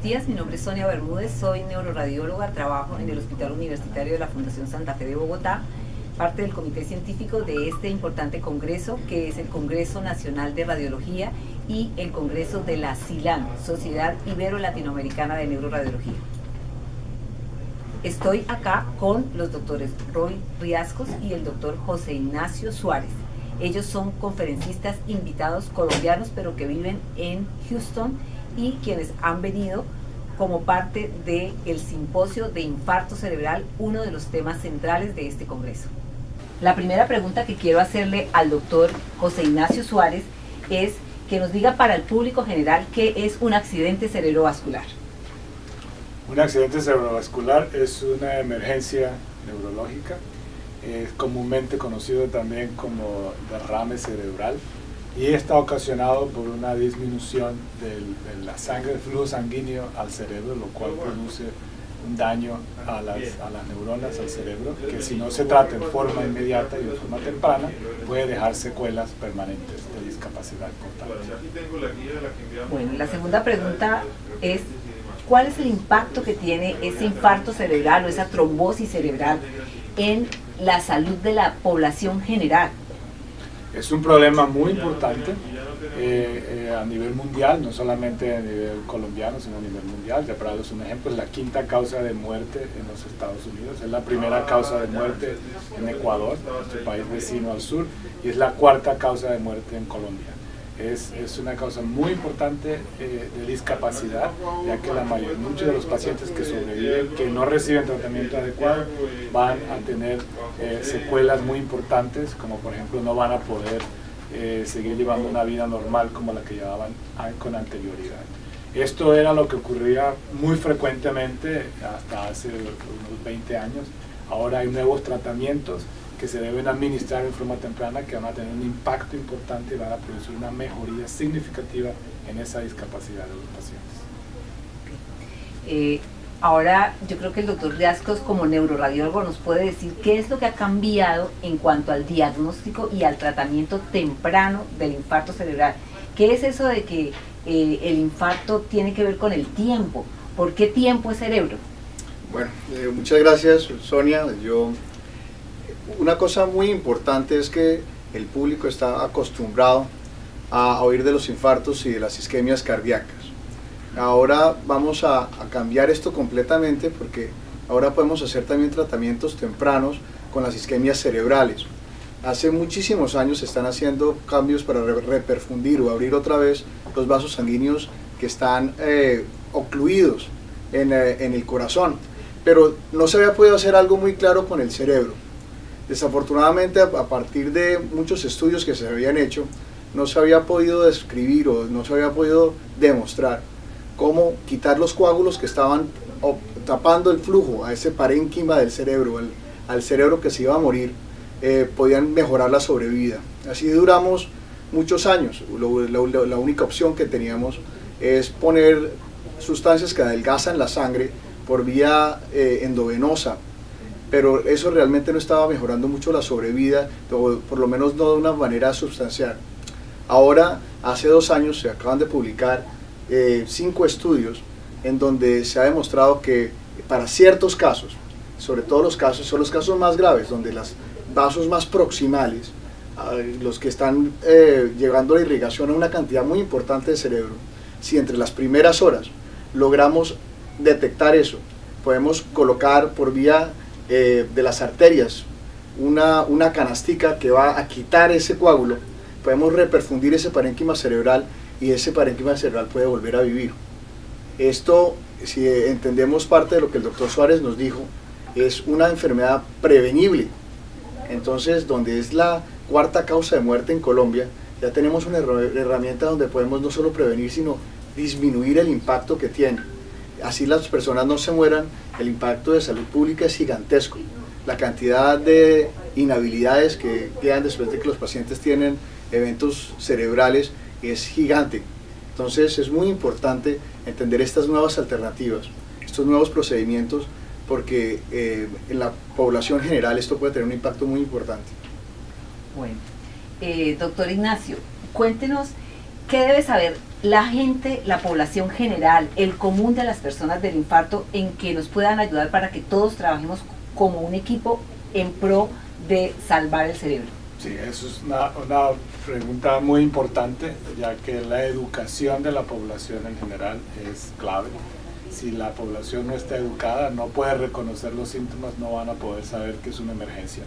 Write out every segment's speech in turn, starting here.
Buenos días, mi nombre es Sonia Bermúdez, soy neuroradióloga, trabajo en el Hospital Universitario de la Fundación Santa Fe de Bogotá, parte del comité científico de este importante congreso, que es el Congreso Nacional de Radiología y el Congreso de la SILAN, Sociedad Ibero-Latinoamericana de Neuroradiología. Estoy acá con los doctores Roy Riascos y el doctor José Ignacio Suárez. Ellos son conferencistas invitados colombianos, pero que viven en Houston, y quienes han venido como parte del simposio de infarto cerebral, uno de los temas centrales de este congreso. La primera pregunta que quiero hacerle al doctor José Ignacio Suárez es que nos diga para el público general qué es un accidente cerebrovascular. Un accidente cerebrovascular es una emergencia neurológica, es comúnmente conocido también como derrame cerebral, y está ocasionado por una disminución de la sangre, el flujo sanguíneo al cerebro, lo cual produce un daño a las neuronas, al cerebro, que si no se trata en forma inmediata y de forma temprana, puede dejar secuelas permanentes de discapacidad importante. Bueno, la segunda pregunta es, ¿cuál es el impacto que tiene ese infarto cerebral o esa trombosis cerebral en la salud de la población general? Es un problema muy importante a nivel mundial, no solamente a nivel colombiano, sino a nivel mundial. Ya para darles un ejemplo, es la quinta causa de muerte en los Estados Unidos, es la primera causa de muerte en Ecuador, nuestro país vecino al sur, y es la cuarta causa de muerte en Colombia. Es una causa muy importante de discapacidad, ya que muchos de los pacientes que sobreviven, que no reciben tratamiento adecuado, van a tener secuelas muy importantes, como por ejemplo no van a poder seguir llevando una vida normal como la que llevaban con anterioridad. Esto era lo que ocurría muy frecuentemente hasta hace unos 20 años. Ahora hay nuevos tratamientos que se deben administrar en forma temprana, que van a tener un impacto importante y van a producir una mejoría significativa en esa discapacidad de los pacientes. Ahora yo creo que el doctor Riascos, como neuroradiólogo, nos puede decir qué es lo que ha cambiado en cuanto al diagnóstico y al tratamiento temprano del infarto cerebral. ¿Qué es eso de que el infarto tiene que ver con el tiempo? ¿Por qué tiempo es cerebro? Bueno, muchas gracias, Sonia. Una cosa muy importante es que el público está acostumbrado a oír de los infartos y de las isquemias cardíacas. Ahora vamos a cambiar esto completamente, porque ahora podemos hacer también tratamientos tempranos con las isquemias cerebrales. Hace muchísimos años se están haciendo cambios para reperfundir o abrir otra vez los vasos sanguíneos que están ocluidos en el corazón, pero no se había podido hacer algo muy claro con el cerebro. Desafortunadamente, a partir de muchos estudios que se habían hecho, no se había podido describir o no se había podido demostrar cómo quitar los coágulos que estaban tapando el flujo a ese parénquima del cerebro, al cerebro que se iba a morir, podían mejorar la sobrevida. Así duramos muchos años. La única opción que teníamos es poner sustancias que adelgazan la sangre por vía endovenosa, pero eso realmente no estaba mejorando mucho la sobrevida, o por lo menos no de una manera sustancial. Ahora, hace 2 años se acaban de publicar 5 estudios en donde se ha demostrado que para ciertos casos, sobre todo son los casos más graves, donde los vasos más proximales, los que están llevando la irrigación a una cantidad muy importante de cerebro, si entre las primeras horas logramos detectar eso, podemos colocar por vía de las arterias una canastica que va a quitar ese coágulo, podemos reperfundir ese parénquima cerebral y ese parénquima cerebral puede volver a vivir. Esto, si entendemos parte de lo que el doctor Suárez nos dijo, es una enfermedad prevenible. Entonces, donde es la cuarta causa de muerte en Colombia, ya tenemos una herramienta donde podemos no solo prevenir, sino disminuir el impacto que tiene. Así las personas no se mueran, el impacto de salud pública es gigantesco. La cantidad de inhabilidades que quedan después de que los pacientes tienen eventos cerebrales es gigante. Entonces es muy importante entender estas nuevas alternativas, estos nuevos procedimientos, porque en la población general esto puede tener un impacto muy importante. Bueno, doctor Ignacio, cuéntenos ¿qué debe saber la gente, la población general, el común de las personas del infarto en que nos puedan ayudar para que todos trabajemos como un equipo en pro de salvar el cerebro? Sí, eso es una pregunta muy importante, ya que la educación de la población en general es clave. Si la población no está educada, no puede reconocer los síntomas, no van a poder saber que es una emergencia.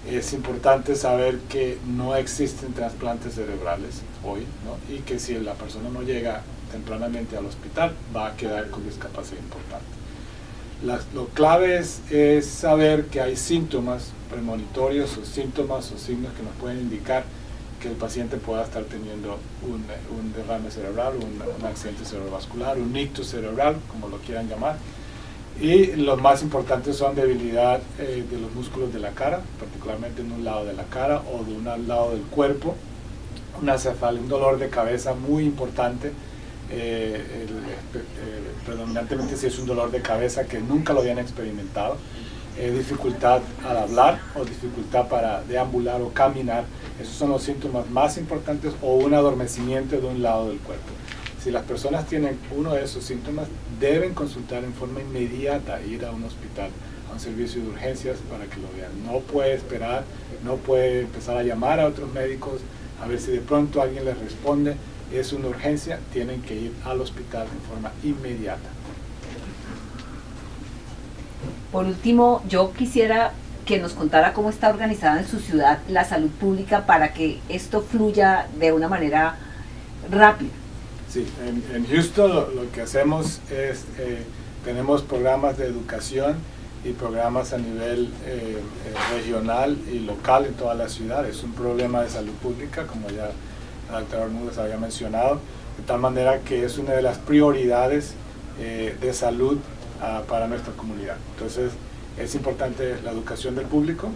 Es importante saber que no existen trasplantes cerebrales hoy, ¿no? Y que si la persona no llega tempranamente al hospital, va a quedar con discapacidad importante. Lo clave es saber que hay síntomas premonitorios o síntomas o signos que nos pueden indicar que el paciente pueda estar teniendo un derrame cerebral, un accidente cerebrovascular, un ictus cerebral, como lo quieran llamar. Y los más importantes son debilidad de los músculos de la cara, particularmente en un lado de la cara o de un lado del cuerpo, una cefalea, un dolor de cabeza muy importante, predominantemente si es un dolor de cabeza que nunca lo habían experimentado, dificultad al hablar o dificultad para deambular o caminar. Esos son los síntomas más importantes, o un adormecimiento de un lado del cuerpo. Si las personas tienen uno de esos síntomas, deben consultar en forma inmediata, ir a un hospital, a un servicio de urgencias para que lo vean. No puede esperar, no puede empezar a llamar a otros médicos a ver si de pronto alguien les responde. Es una urgencia, tienen que ir al hospital en forma inmediata. Por último, yo quisiera que nos contara cómo está organizada en su ciudad la salud pública para que esto fluya de una manera rápida. Sí, en Houston lo que hacemos es, tenemos programas de educación y programas a nivel regional y local en toda la ciudad. Es un problema de salud pública, como ya la doctora Bermúdez había mencionado, de tal manera que es una de las prioridades de salud para nuestra comunidad. Entonces, es importante la educación del público.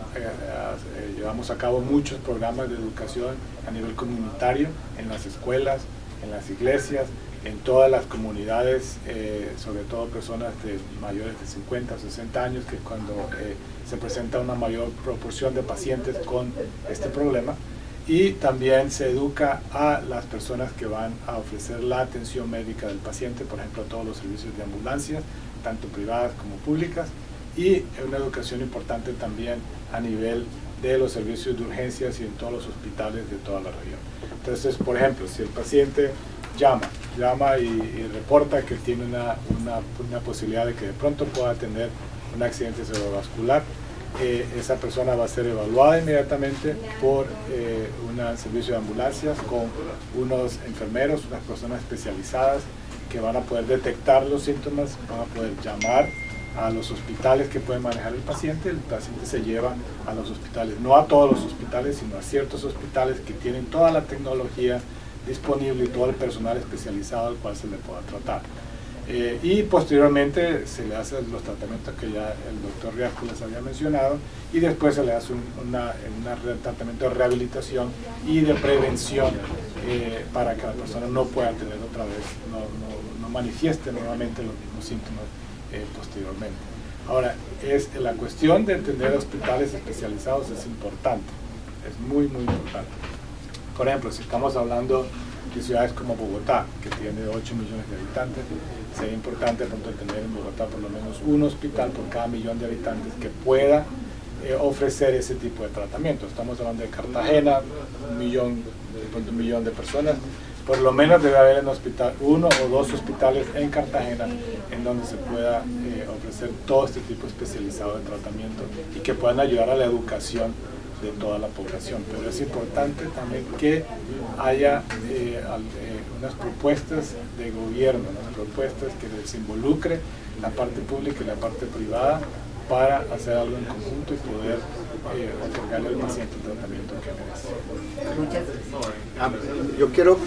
Llevamos a cabo muchos programas de educación a nivel comunitario, en las escuelas, en las iglesias, en todas las comunidades, sobre todo personas mayores de 50 o 60 años, que cuando se presenta una mayor proporción de pacientes con este problema. Y también se educa a las personas que van a ofrecer la atención médica del paciente, por ejemplo, todos los servicios de ambulancias, tanto privadas como públicas, y una educación importante también a nivel de los servicios de urgencias y en todos los hospitales de toda la región. Entonces, por ejemplo, si el paciente llama y reporta que tiene una posibilidad de que de pronto pueda tener un accidente cerebrovascular, esa persona va a ser evaluada inmediatamente por un servicio de ambulancias con unos enfermeros, unas personas especializadas que van a poder detectar los síntomas, van a poder llamar a los hospitales que pueden manejar el paciente se lleva a los hospitales, no a todos los hospitales, sino a ciertos hospitales que tienen toda la tecnología disponible y todo el personal especializado al cual se le pueda tratar. Y posteriormente se le hacen los tratamientos que ya el doctor Riascos les había mencionado, y después se le hace un tratamiento de rehabilitación y de prevención para que la persona no pueda tener otra vez, no manifieste nuevamente los mismos síntomas posteriormente. Ahora, la cuestión de tener hospitales especializados es importante, es muy importante. Por ejemplo, si estamos hablando de ciudades como Bogotá, que tiene 8 millones de habitantes, sería importante de pronto tener en Bogotá por lo menos un hospital por cada millón de habitantes que pueda ofrecer ese tipo de tratamiento. Estamos hablando de Cartagena, un millón de personas. Por lo menos debe haber uno o dos hospitales en Cartagena en donde se pueda ofrecer todo este tipo especializado de tratamiento y que puedan ayudar a la educación de toda la población. Pero es importante también que haya unas propuestas de gobierno, unas propuestas que se involucre la parte pública y la parte privada para hacer algo en conjunto y poder otorgarle al paciente el tratamiento que merece. Yo quiero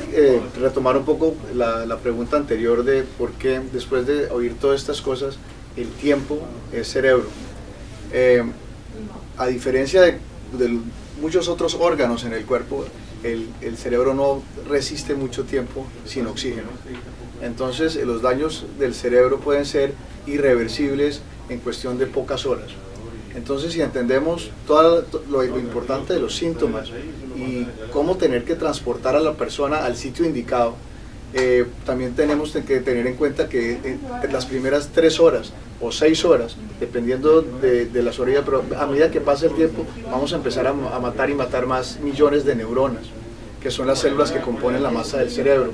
retomar un poco la pregunta anterior de por qué, después de oír todas estas cosas, el tiempo es cerebro. A diferencia de muchos otros órganos en el cuerpo, el cerebro no resiste mucho tiempo sin oxígeno. Entonces, los daños del cerebro pueden ser irreversibles en cuestión de pocas horas. Entonces, si entendemos todo lo importante de los síntomas y cómo tener que transportar a la persona al sitio indicado, también tenemos que tener en cuenta que en las primeras 3 horas o 6 horas, dependiendo de las horas, pero a medida que pasa el tiempo vamos a empezar a matar y matar más millones de neuronas, que son las células que componen la masa del cerebro.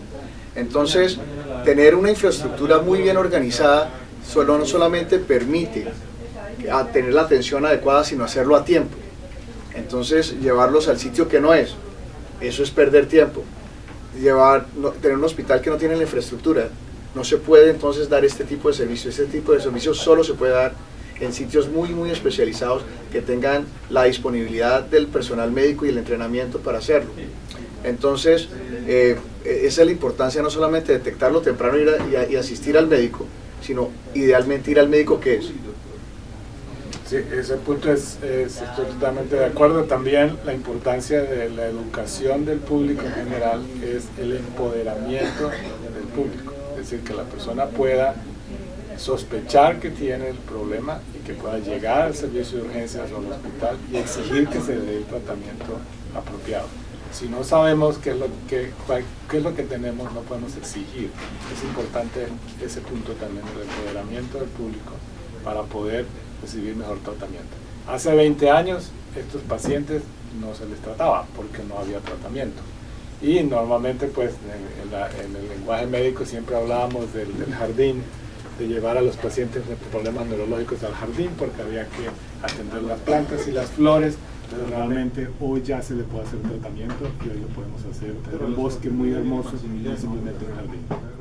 Entonces, tener una infraestructura muy bien organizada no solamente permite tener la atención adecuada, sino hacerlo a tiempo. Entonces, llevarlos al sitio que no es, eso es perder tiempo. Tener un hospital que no tiene la infraestructura, no se puede entonces dar este tipo de servicio. Este tipo de servicio solo se puede dar en sitios muy especializados que tengan la disponibilidad del personal médico y el entrenamiento para hacerlo. Entonces, esa es la importancia, no solamente detectarlo temprano y asistir al médico, sino idealmente ir al médico que es. Sí, ese punto estoy totalmente de acuerdo. También la importancia de la educación del público en general es el empoderamiento del público, es decir, que la persona pueda sospechar que tiene el problema y que pueda llegar al servicio de urgencias o al hospital y exigir que se le dé el tratamiento apropiado. Si no sabemos qué es lo que tenemos, no podemos exigir. Es importante ese punto también del empoderamiento del público para poder recibir mejor tratamiento. Hace 20 años estos pacientes no se les trataba porque no había tratamiento. Y normalmente pues en el lenguaje médico siempre hablábamos del jardín, de llevar a los pacientes de problemas neurológicos al jardín porque había que atender las plantas y las flores. Pero realmente hoy ya se le puede hacer tratamiento y hoy lo podemos hacer. Tener un bosque muy hermoso, simplemente un jardín.